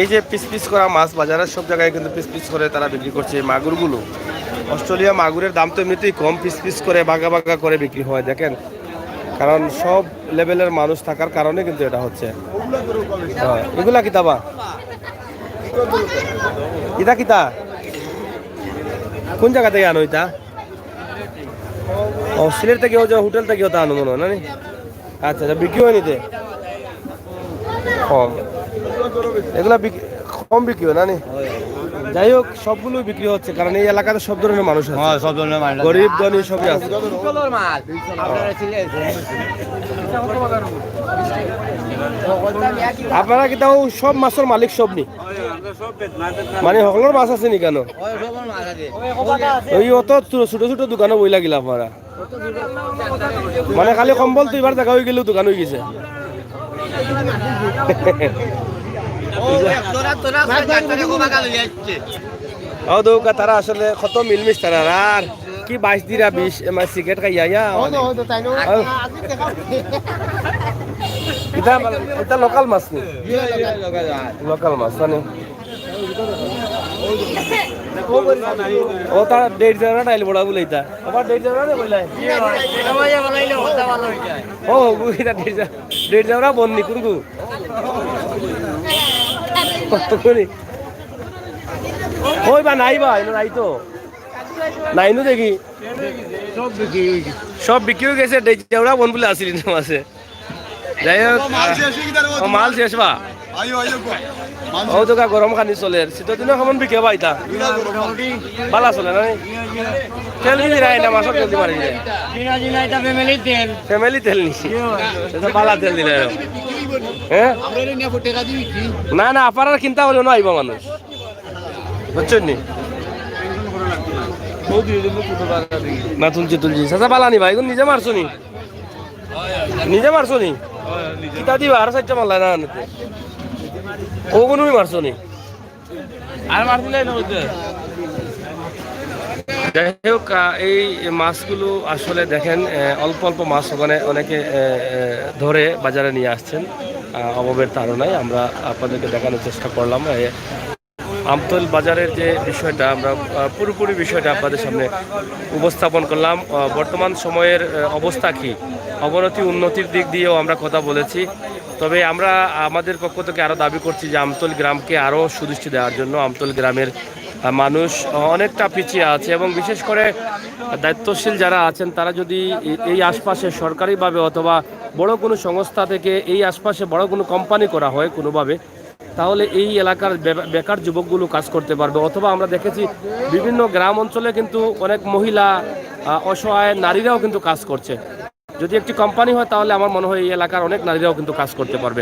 Speaker 1: এই যে পিস করা মাছ বাজারের সব জায়গায় কিন্তু পিস করে তারা বিক্রি করছে। মাগুরগুলো, অস্ট্রেলিয়া মাগুরের দাম তো এমনিতেই কম, পিস করে ভাগা করে বিক্রি হয়। দেখেন, কারণ সব লেভেলের মানুষ থাকার কারণে কিন্তু এটা হচ্ছে। এগুলা কিতাবা কিতা কোন জায়গা থেকে আনো? এটা ও সিলেট থেকে, হোটেল থেকে ওটা আনো মনে হয় না? আচ্ছা, বিক্রি হয় নিতে কম, এগুলা কম বিক্রি হয় না? যাই হোক, সবগুলো বিক্রি হচ্ছে, কারণ এই এলাকাতে সব ধরনের মানুষ আছে,
Speaker 3: সব ধরনের মাছ,
Speaker 1: গরিব ধনী সবই আছে। আপনারা কি তাও সব মাছের মালিক সব নি? মানে সকলের মাছ আছে নি? কেন ওই অত ছোট দোকানে বই লাগিল আপনারা? মানে খালি কম্বল তো এবার দেখা হয়ে গেলেও দোকান হয়ে গেছে। তারা আসলে কত মিলমিশ তারা, আর কি 22 দিরা 20 সিগারেট খাইয়া এটা লোকাল মাছ নি? লোকাল মাছ মানে ও তার 1.5 জানা ডাইল বড়া বলে, এটা আবার 1.5 জানা বলে ও এটা 1.5 জানা বন্নি কুরগু ওই বা নাই তো নাই নো দেখি সব বিক্রি হয়ে গেছে। দেওয়া বন বলে আসিল মাসে। যাই হোক, মাল শেষ বা ও তো গরম খানি চলে, শীতের দিনে কেমন বিকে বা? এটা ভালো চলে না? তেল নিয়ে রায় না, মাছক তেল মারি যায়, ফ্যামিলি তেল নিছি, ভালো তেল দিলে। হ্যাঁ না আপনারা চিন্তা হলেও না আইব মানুষ, বুঝছেন নি? না তুলছি চাচা পালানি ভাই নিজে মারছো নি নিজে মারছো নি কিতা দিবা আর সাইডটা মারলা না ও কোনো মারছো নি
Speaker 2: আর মারছিলে না
Speaker 1: যাই হোক এই মাছগুলো আসলে দেখেন অল্প অল্প মাছ ওখানে অনেকে ধরে বাজারে নিয়ে আসছেন অভাবের তাড়নায় আমরা আপনাদেরকে দেখানোর চেষ্টা করলাম আমতল বাজারের যে বিষয়টা আমরা পুরোপুরি বিষয়টা আপনাদের সামনে উপস্থাপন করলাম বর্তমান সময়ের অবস্থা কি অবনতি উন্নতির দিক দিয়েও আমরা কথা বলেছি তবে আমরা আমাদের পক্ষ থেকে আরও দাবি করছি যে আমতল গ্রামকে আরও সুদৃষ্টি দেওয়ার জন্য আমতল গ্রামের মানুষ অনেকটা পিছিয়ে আছে এবং বিশেষ করে দায়িত্বশীল যারা আছেন তারা যদি এই আশপাশে সরকারিভাবে অথবা বড় কোনো সংস্থা থেকে এই আশপাশে বড় কোনো কোম্পানি করা হয় কোনোভাবে তাহলে এই এলাকার বেকার যুবকগুলো কাজ করতে পারবে অথবা আমরা দেখেছি বিভিন্ন গ্রাম অঞ্চলে কিন্তু অনেক মহিলা অসহায় নারীরাও কিন্তু কাজ করছে যদি একটি কোম্পানি হয় তাহলে আমার মনে হয় এই এলাকার অনেক নারীরাও কিন্তু কাজ করতে পারবে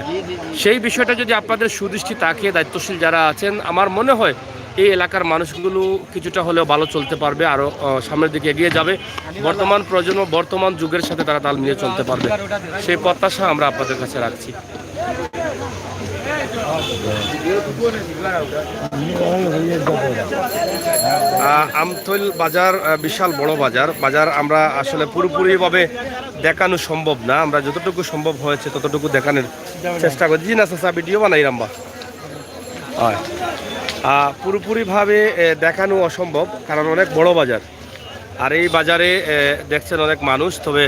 Speaker 1: সেই বিষয়টা যদি আপনাদের সুদৃষ্টি তাকিয়ে দায়িত্বশীল যারা আছেন আমার মনে হয় এই এলাকার মানুষগুলো কিছুটা হলেও ভালো চলতে পারবে আরও সামনের দিকে এগিয়ে যাবে বর্তমান প্রজন্ম বর্তমান যুগের সাথে তারা তাল মিলিয়ে চলতে পারবে সেই প্রত্যাশা আমরা আপনাদের কাছে রাখছি আমতল বাজার বিশাল বড় বাজার আমরা আসলে পুরোপুরিভাবে দেখানো সম্ভব না আমরা যতটুকু সম্ভব হয়েছে ততটুকু দেখানোর চেষ্টা করছি জি না চাচা ভিডিও বানাই রাম্বা হয় পুরোপুরিভাবে দেখানো অসম্ভব কারণ অনেক বড় বাজার আর এই বাজারে দেখছেন অনেক মানুষ তবে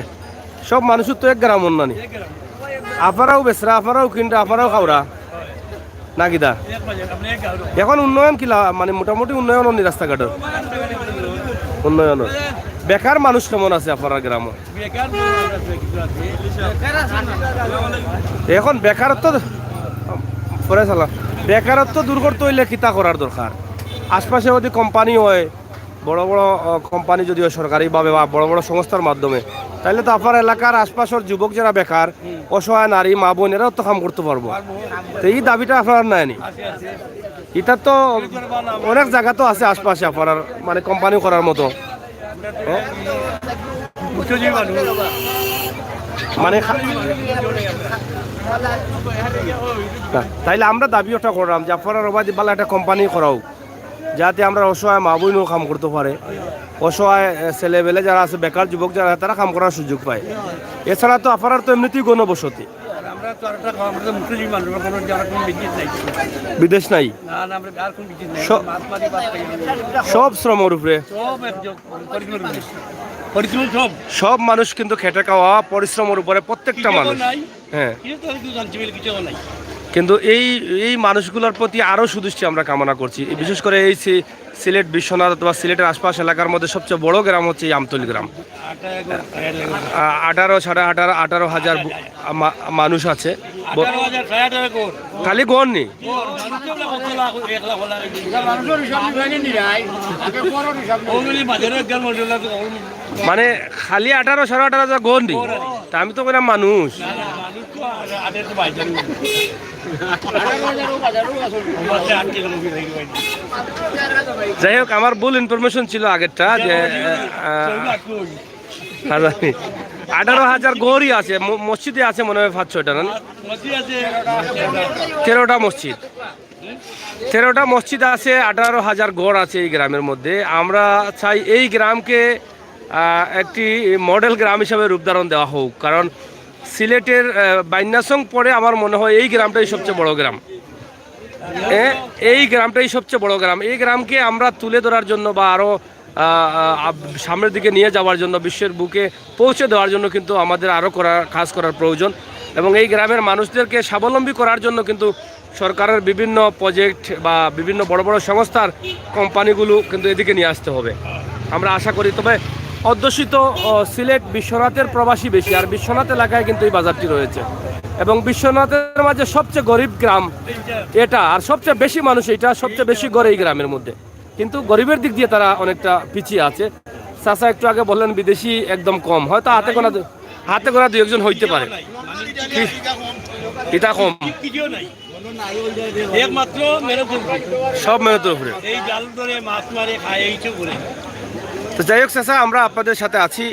Speaker 1: সব মানুষের তো এক গ্রাম অন্যানি আপনারাও বেসরা আপনারাও কিনটা আপনারাও খাওয়া না কিদা এখন উন্নয়ন কিলা মানে মোটামুটি উন্নয়ন নি রাস্তাঘাটের উন্নয়ন বেকার মানুষ কেমন আছে আপনার গ্রামে এখন বেকারত্ব পরে চালা বেকারত্ব দূর করতে হইলে কিতা করার দরকার আশপাশে যদি কোম্পানি হয় বড় বড় কোম্পানি যদি হয় সরকারিভাবে বা বড় বড় সংস্থার মাধ্যমে তাহলে তো আপনার এলাকার আশপাশের যুবক যারা বেকার অসহায় নারী মা বোনেরাও তো কাম করতে পারবো তো এই দাবিটা আপনার নেয়নি এটা তো অনেক জায়গা তো আছে আশপাশে আপনার মানে কোম্পানি করার মতো মানে তাইলে আমরা দাবি ওটা করলাম যে আপনার ওবাদি বালা একটা কোম্পানি করাও যাতে আমরা অসহায় মা বোনও কাম করতে পারে অসহায় ছেলেবেলে যারা আছে বেকার যুবক যারা তারা কাম করার সুযোগ পায় এছাড়া তো আপনার তো এমনিতেই গণবসতি বিদেশ নাই সব শ্রমের উপরে সব মানুষ কিন্তু খেটে খাওয়া পরিশ্রমের উপরে প্রত্যেকটা মানুষ হ্যাঁ কিন্তু এই মানুষগুলোর প্রতি আরও সুদৃষ্টি আমরা কামনা করছি বিশেষ করে এই সিলেট বিশ্বনাথ অথবা সিলেটের আশপাশ এলাকার মধ্যে সবচেয়ে বড় গ্রাম হচ্ছে এই আমতল গ্রাম 18,500 মানুষ আছে খালি গড় নেই মানে খালি 18,500 গড় নেই তা আমি তো বললাম মানুষ যাই হোক আমার ভুল ইনফরমেশন ছিল আগেরটা যে 18,000 গড়ই আছে মসজিদে আছে মনে হয় 5-6টা না 13টা মসজিদ 13টা মসজিদ আছে 18,000 গড় আছে এই গ্রামের মধ্যে আমরা চাই এই গ্রামকে একটি মডেল গ্রাম হিসাবে রূপধারণ দেওয়া হোক কারণ সিলেটের বাইন্যাসং পরে আমার মনে হয় এই গ্রামটাই সবচেয়ে বড় গ্রাম এই গ্রামটাই সবচেয়ে বড় গ্রাম এই গ্রামকে আমরা তুলে ধরার জন্য বা আরও সামনের দিকে নিয়ে যাওয়ার জন্য বিশ্বের বুকে পৌঁছে দেওয়ার জন্য কিন্তু আমাদের আরও কাজ করার প্রয়োজন এবং এই গ্রামের মানুষদেরকে স্বাবলম্বী করার জন্য কিন্তু সরকারের বিভিন্ন প্রজেক্ট বা বিভিন্ন বড় বড় সংস্থার কোম্পানিগুলো কিন্তু এদিকে নিয়ে আসতে হবে আমরা আশা করি তবে অধ্যুষিত সিলেট বিশ্বনাথের প্রবাসী বেশি আর বিশ্বনাথ এলাকায় কিন্তু এই বাজারটি রয়েছে এবং বিশ্বনাথের মাঝে সবচেয়ে গরিব গ্রাম এটা আর সবচেয়ে বেশি মানুষ এটা সবচেয়ে বেশি গড়ে এই গ্রামের মধ্যে কিন্তু গরিবের দিক দিয়ে তারা অনেকটা পিছিয়ে আছে চাচা একটু আগে বললেন বিদেশি একদম কম হয়তো হাতে গোনা 2-1 হইতে পারে এটা কম
Speaker 2: একমাত্র
Speaker 1: সব মেহনতের উপরে তো যাই হোক চাচা, আমরা আপনাদের সাথে আছি।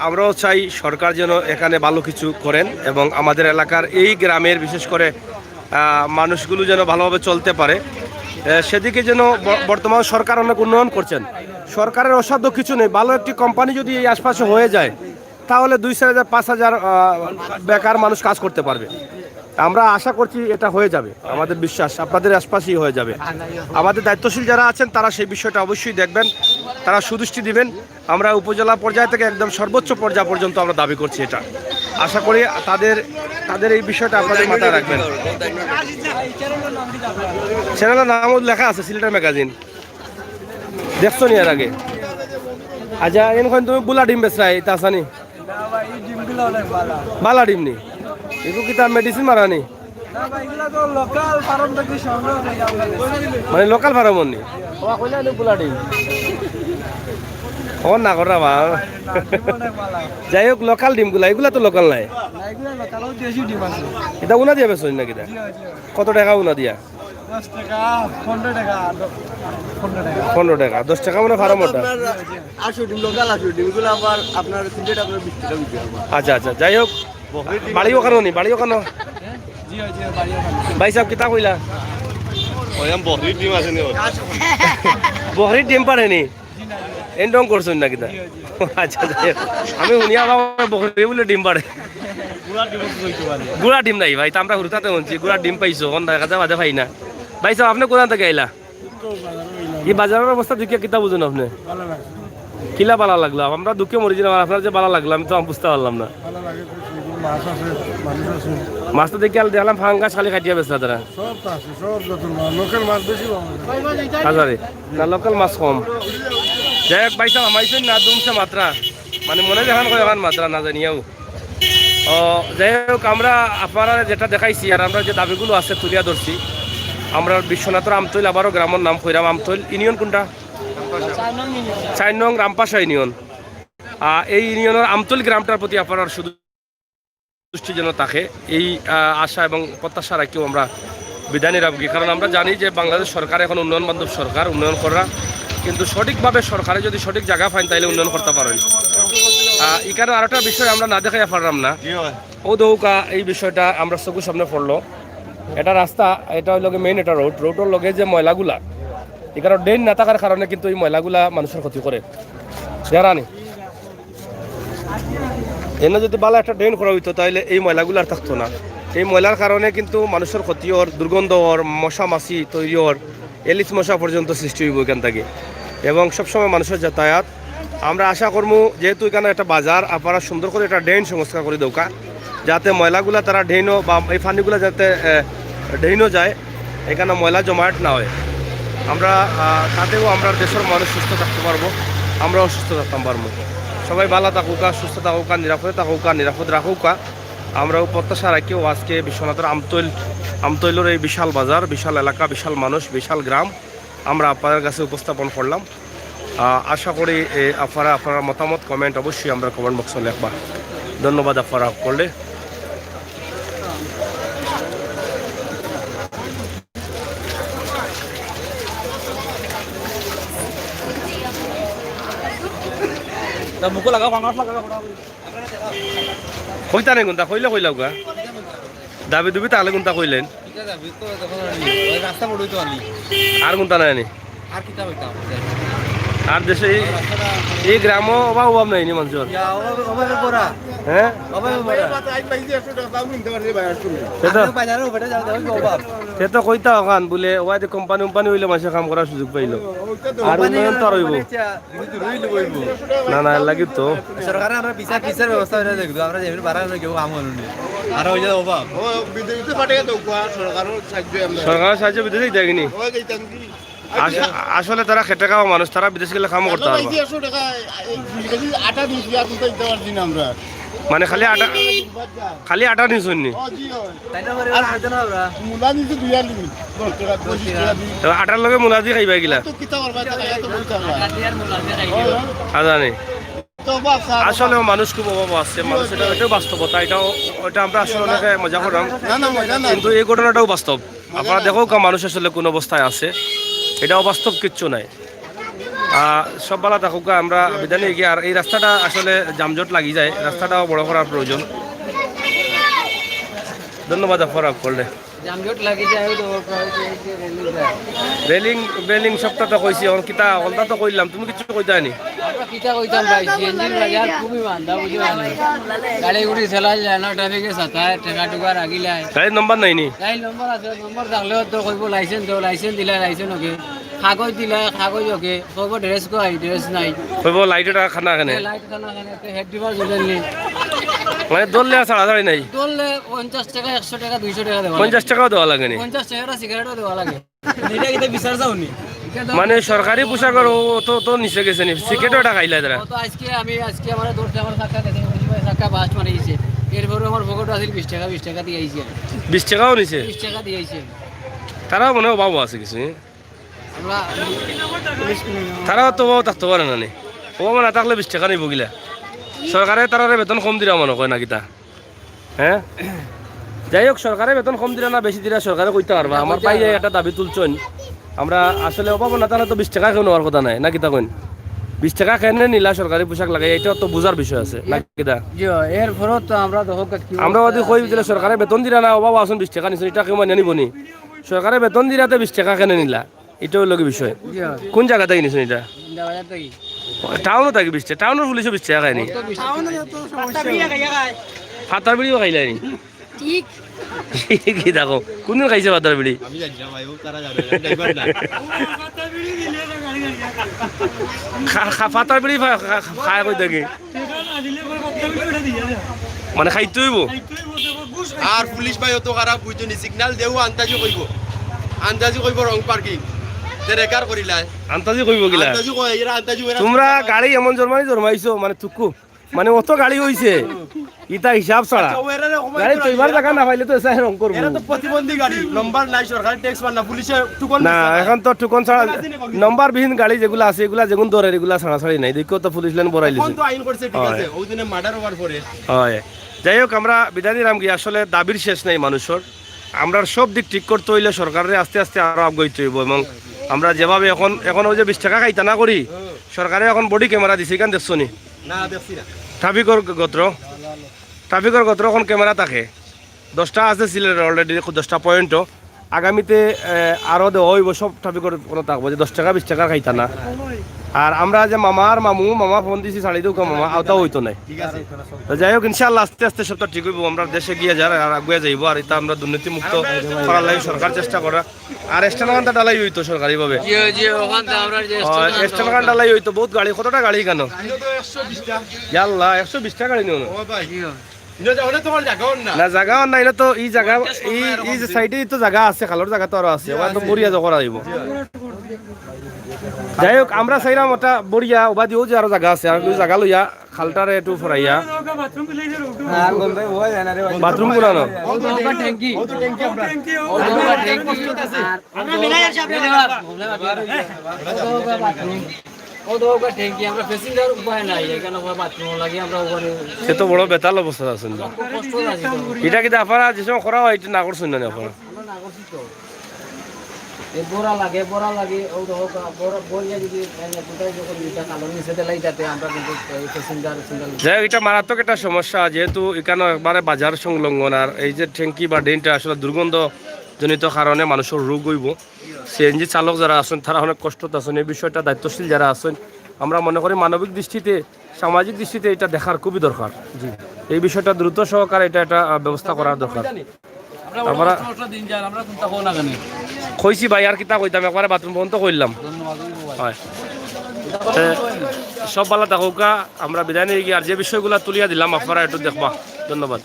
Speaker 1: আমরাও চাই সরকার যেন এখানে ভালো কিছু করেন এবং আমাদের এলাকার এই গ্রামের বিশেষ করে মানুষগুলো যেন ভালোভাবে চলতে পারে। সেদিকে যেন বর্তমান সরকার অনেক উন্নয়ন করছেন। সরকারের অসাধ্য কিছু নেই। ভালো একটি কোম্পানি যদি এই আশপাশে হয়ে যায় তাহলে 2,000 5,000 বেকার মানুষ কাজ করতে পারবে। আমরা আশা করছি এটা হয়ে যাবে, আমাদের বিশ্বাস আপনাদের আশপাশেই হয়ে যাবে। আমাদের দায়িত্বশীল যারা আছেন তারা সেই বিষয়টা অবশ্যই দেখবেন, তারা সুদৃষ্টি দিবেন। আমরা উপজেলা পর্যায় থেকে একদম সর্বোচ্চ পর্যায় পর্যন্ত আমরা দাবি করছি এটা। আশা করি তাদের এই বিষয়টা আপনাদের মাথায় রাখবেন। চ্যানেলের নামও লেখা আছে সিলেটের ম্যাগাজিন, দেখছো নি এর আগে? আচ্ছা, এখন তুমি বুলা ডিম বেচরাই তা আসানি বালা ডিম নি এগুলো কি তার মেডিসিন মারানি মানে লোকাল ফার্ম নি বুলা ডিম ও না করা বা যাই হোক লোকাল ডিমগুলা এগুলা তো লোকাল নাই, এটা উনা দিয়া বেচনি নাকি? কত টাকা উনা দিয়া? 15 টাকা 10 টাকা মানে ফার্ম ওটা। আচ্ছা আচ্ছা, যাই হোক বাড়িও কেন নি বাড়িও কেন ভাই সাহেব কিতা কইলা? বহরির ডিম পারে নি এন্ডং করছেন না কিতা? আচ্ছা যাই হোক, আমি শুনিয়া বহরি বলে ডিম পারে। গুড়া ডিম নাই ভাই, তা আমরা হুরতাতে শুনছি গুড়া ডিম পাইছো কোন দেখা যায় বাজে পাই না। ভাই সাহেব আপনি কোথা থেকে আইলা? এই বাজারের অবস্থা দুঃখে কিতা বুঝুন আপনি? কিলা ভালো লাগলো? আমরা দুঃখে মরি না, আপনার যে ভালো লাগলো আমি তো বুঝতে পারলাম না। মাছ তো দেখে দেখলাম ফাঙ্গাস খালি খাটিয়া বেচা তারা হাজারে না, লোকাল মাছ কম। যাই হোক ভাই সাহেব আমাইছেন না দুমছে মাত্রা, মানে মনে দেখান কয় এখন মাত্রা না জানিয়াও। ও যাই হোক, আমরা আপনারা যেটা দেখাইছি আর আমরা যে দাবিগুলো আছে তুলিয়া ধরছি। আমরা বিশ্বনাথর আমতৈল আবারও গ্রামের নাম কইরাম আমতৈল ইউনিয়ন কোনটা? 4 নং রামপাশা ইউনিয়ন। এই ইউনিয়নের আমতৈল গ্রামটার প্রতি আপনার শুধু দৃষ্টি যেন থাকে এই আশা এবং প্রত্যাশা রাখিও আমরা বিধানী রাখি। কারণ আমরা জানি যে বাংলাদেশ সরকার এখন উন্নয়ন বান্ধব সরকার, উন্নয়ন করা কিন্তু সঠিকভাবে সরকারে যদি সঠিক জায়গা পান তাইলে উন্নয়ন করতে পারেন। এখানে আর একটা বিষয় আমরা না দেখাই পারলাম না, ও দৌকা এই বিষয়টা আমরা চোখের সামনে পড়লো। এটা রাস্তা, এটা হইল মেইন একটা রোডের লগে যে ময়লাগুলা এখানে ড্রেন না থাকার কারণে কিন্তু এই ময়লাগুলা মানুষের ক্ষতি করে জানি। এনে যদি ভালো একটা ড্রেন করা হইতো তাহলে এই ময়লাগুলো আর থাকতো না। এই ময়লার কারণে কিন্তু মানুষের ক্ষতি হওয়ার, দুর্গন্ধ হওয়ার, মশা মাছি তৈরি হওয়ার, এলিস মশা পর্যন্ত সৃষ্টি হইব এখান থেকে এবং সবসময় মানুষের যাতায়াত। আমরা আশা করবো যেহেতু এখানে একটা বাজার, আপনারা সুন্দর করে একটা ড্রেন সংস্কার করে দৌকা যাতে ময়লাগুলা তারা ড্রেনও বা এই পানিগুলো যাতে ড্রেনও যায়, এখানে ময়লা জমায়েত না হয়। আমরা তাতেও আমরা দেশের মানুষ সুস্থ থাকতে পারবো, আমরাও সুস্থ থাকতে পারবো। সবাই ভালো থাকুকা, সুস্থ থাকুকা, নিরাপদে থাকুকা, নিরাপদ রাখুকা। আমরাও প্রত্যাশা রাখিও আজকে বিশ্বনাথের আমতৈলের এই বিশাল বাজার, বিশাল এলাকা, বিশাল মানুষ, বিশাল গ্রাম আমরা আপনাদের কাছে উপস্থাপন করলাম। আশা করি আপনারা মতামত কমেন্ট অবশ্যই আমরা কমেন্ট বক্সে লিখবা। ধন্যবাদ আপনারা করলে।
Speaker 2: মুখ লাগা
Speaker 1: কইতা নেই কোনটা কইলে কইলাও গা দাবি দুবি তাহলে কোনটা কইলেন আর কোনটা নাই আর দেশে এই গ্রামও অভাব নাই নি মানুষের হ্যাঁ সে তো কইতা ওখান বলে ওয়াইতে কোম্পানি হইলে মানুষের কাম করার সুযোগ পাইল আর উন্নয়ন তো আর হইব না না লাগি তো
Speaker 2: সরকারের আমরা বিচার ব্যবস্থা করে দেখব আমরা যেমন বাড়ানো কেউ কাম হলো না আর হইলে অভাব ও বিদেশে পাঠিয়ে দাও সরকারের সাহায্য বিদেশে দেয়নি আসলে তারা খেটে খাওয়া মানুষ, তারা বিদেশ গেলে কামও করতে পারবে মানে খালি আটা নিছুন নি আটার লগে মূলা দিয়ে খাইবা গিলা জানি আসলে মানুষ খুব অভাব আছে মানুষ এটাও বাস্তবতা এটা আমরা আসলে অনেকে মজা করলাম কিন্তু এই ঘটনাটাও বাস্তব আপনারা দেখো মানুষ আসলে কোন অবস্থায় আছে এটা অবাস্তব কিচ্ছু নাই
Speaker 1: সব ভালো থাকুক আমরা বিদায় নিয়ে গিয়ে আর এই রাস্তাটা আসলে যানজট লাগি যায় রাস্তাটাও বড় করার প্রয়োজন ধন্যবাদ ফরাক করলে
Speaker 2: জামজট লাগি যায় তো
Speaker 1: রেলিং রেলিং সবটা তো কইছি এখন কিতা অলটা তো কইলাম তুমি কিছু কইতা নি
Speaker 2: আমরা কিটা কইতাম ভাই সিএনজির বাজার খুবই মান্দা বুঝি গাড়ি গুড়ি চালাই যায় না ট্রাফিকে সাথায় টাকা টুকা রাখিলায়
Speaker 1: গাড়ির নম্বর নাই নি
Speaker 2: গাড়ি নম্বর আছে নম্বর থাকলেও তো কইব লাইসেন্স দাও লাইসেন্স দিলা লাইসেন্স ওকে কাগজ দিলা কাগজ ওকে কইব ড্রেস কো আই ড্রেস নাই
Speaker 1: কইব লাইটের খানা কেনে
Speaker 2: লাইট খানা খানে হেড ডিভার জ্বলেননি
Speaker 1: মানে দললে ছাড়াছাড়ি নাই
Speaker 2: দললে 50 টাকা 100 টাকা 200 টাকা দেওয়া
Speaker 1: 50 টাকাও দেওয়া লাগে নি
Speaker 2: 50 টাকা সিগারেটও দেওয়া লাগে এটা কিতে বিচার যাওনি
Speaker 1: মানে সরকারি পোশাকের তো নিচে গেছে নি সিকেটও এটা খাইলা তারা
Speaker 2: তো আজকে আমার দৌড়তে আমার চাকা গেছে চাকা বাস মারিয়েছে এরপরে আমার পকেট আছে 20 টাকা দিয়ে আইছি
Speaker 1: 20 টাকাও নিছে
Speaker 2: 20 টাকা দিয়ে আইছি
Speaker 1: তারাও মনে হয় অভাব আছে কিছু
Speaker 2: আমরা
Speaker 1: তারাও তো অভাব থাকতে পারে না নি অভাব না থাকলে 20 টাকা নিব গিলা সরকারে তারারে বেতন কম দিরা মনে কয় না কিতা হ্যাঁ যাই হোক সরকারে বেতন কম দিরা না বেশি দিরা সরকারে কইতে পারবা আমার পাইয়ে একটা দাবি তুলছেন আমরা আসলে অভাব না তাহলে তো 20 টাকা কেউ নেওয়ার কথা নাই না কিতা কইন 20 টাকা কেন নিলা সরকারি পোশাক লাগে এটা তো বোঝার বিষয় আছে না কিতা
Speaker 2: জি এর ফরত তো আমরা দেখো কি
Speaker 1: আমরা যদি কই দিলে সরকারে বেতন দিরা না অভাব আসুন 20 টাকা নিছেন এটা কেউ মানে নিব নি সরকারে বেতন দিরাতে 20 টাকা কেন নিলা এটা হলো কি বিষয়
Speaker 2: জি
Speaker 1: কোন জায়গা থেকে নিছেন এটা
Speaker 2: বাজার থেকে
Speaker 1: টাউনও থাকি 20 টাকা টাউনের পুলিশও 20 টাকা খায়নি ফাতার বিড়িও খাইলাই নি
Speaker 4: ঠিক
Speaker 1: কি দেখো কোনদিন খাইছে ফাতার বিড়ি
Speaker 3: আমি জানি না ভাই ও তারা যাবে ড্রাইভার না
Speaker 1: ফাতার বিড়ি খায় কই থাকি মানে খাইতে হইব
Speaker 3: আর পুলিশ ভাই অত খারাপ বুঝছো নি সিগন্যাল দেও আন্দাজি কইব রং পার্কিং রেকার করিলাই
Speaker 1: আন্তাজি কইব গিলা
Speaker 3: আন্দাজি কই এরা আন্দাজি এরা
Speaker 1: তোমরা গাড়ি এমন জন্মাইছো মানে তুকু মানে অত গাড়ি হইছে ইটা হিসাব ছাড়া গাড়ি তো এবার জায়গা না পাইলে তো এসে রং করবো
Speaker 3: এরা তো প্রতিবন্ধী গাড়ি নম্বর নাই সরকার ট্যাক্স পান না পুলিশে টুকন
Speaker 1: না এখন তো টুকন ছাড়া নম্বর বিহীন গাড়ি যেগুলো আছে এগুলা যেগুন দরে এগুলা ছাড়া ছাড়ি নাই দেখো তো পুলিশ লাইন বড়াই
Speaker 3: কোন
Speaker 1: লিছে
Speaker 3: তো আইন করছে ঠিক আছে ওই দিনে মার্ডার হওয়ার পরে
Speaker 1: হয় যাই হোক আমরা বিদায় নিলাম কি আসলে দাবির শেষ নাই মানুষের আমরা সব দিক ঠিক করতে হইলে সরকারের আস্তে আস্তে আরো আগাইতে হইব এবং আমরা যেভাবে এখন ওই যে 20 টাকা খাইতা না করি সরকারে এখন বডি ক্যামেরা দিছে কেন দেখছো নি
Speaker 3: না দেখছি না
Speaker 1: ট্রাফিকের গত্র এখন ক্যামেরা থাকে 10টা আছে সিলেট অলরেডি 10টা পয়েন্টও আগামীতে আরও দেওয়া হইব সব ট্রাফিকের কোনো থাকবো যে 10 টাকা 20 টাকা খাইতা না আর আমরা যে মামা ফোন দিছি ছাড়ি দেউ মামা আওতাও হইতো নাই
Speaker 3: ঠিক আছে
Speaker 1: তো যাই হোক ইনশাআল্লাহ আস্তে আস্তে সবটা ঠিক হইব আমরা দেশে গিয়ে যারা আর আগুয়ে যাইব আর এটা আমরা দুর্নীতি মুক্ত করার লাগি সরকার চেষ্টা করা আর স্টেশনখানটা ডালাই হইতো সরকারি ভাবে
Speaker 2: জি জি ওখান থেকে আমরা যে
Speaker 1: স্টেশনখান ডালাই হইতো বহুত গাড়ি কতটা গাড়ি কেন
Speaker 3: আইনো তো 120 টা
Speaker 1: ইয়াল্লাহ 120 টাকা গাড়ি নিও
Speaker 3: ও ভাই ইনো যাওনে তোমার জায়গাও না
Speaker 1: না জায়গা নাই না তো এই জায়গা এই যে সাইডে তো জায়গা আছে খালর জায়গা তো আরো আছে ওখানে তো বড়িয়া করা যাইব যাই হোক আমরা চাইলাম ওটা বড়িয়া ওবা দিও যে আরো জায়গা আছে আর ওই জায়গা লইয়া খালটারে একটু ফরাইয়া বাথরুম গুলানো
Speaker 2: ট্যাঙ্কি
Speaker 3: ও তো ট্যাঙ্কি আমরা
Speaker 2: আমরা মিলাই আসি ট্যাঙ্কি আমরা প্যাসেঞ্জার উপায় নাই এখানে বাথরুম লাগে আমরা ওখানে
Speaker 1: সে তো বড় বেতাল অবস্থা আছেন
Speaker 2: কষ্ট আছে
Speaker 1: এটা কিন্তু আপনারা যে সময় করা হয় এটা না করছেন না আপনারা
Speaker 2: আমরা না করছি তো এই বড়া লাগে ও তো বড় বলিয়া যদি কোথায় যখন এটা কালো নিচে দেলাই যাতে আমরা কিন্তু প্যাসেঞ্জার
Speaker 1: যাই হোক, এটা মারাত্মক একটা সমস্যা যেহেতু এখানে একবারে বাজার সংলগ্ন আর এই যে ট্যাঙ্কি বা ড্রেনটা আসলে দুর্গন্ধজনিত কারণে মানুষের রোগ হইব সিএনজি চালক যারা আছেন তারা অনেক কষ্টত আছেন এই বিষয়টা দায়িত্বশীল যারা আছেন আমরা মনে করি মানবিক দৃষ্টিতে সামাজিক দৃষ্টিতে এটা দেখার খুবই দরকার জি এই বিষয়টা দ্রুত সহকারে এটা একটা ব্যবস্থা করার দরকার আমরা কইছি ভাই আর কিতা কইতাম একবারে বাথরুম বন্ধ করলাম হয় সব ভালো থাকুকা আমরা বিদায় নিয়ে গিয়ে আর যে বিষয়গুলো তুলিয়া দিলাম আপনারা একটু দেখবা ধন্যবাদ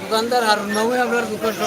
Speaker 2: দোকানদার আর আপনার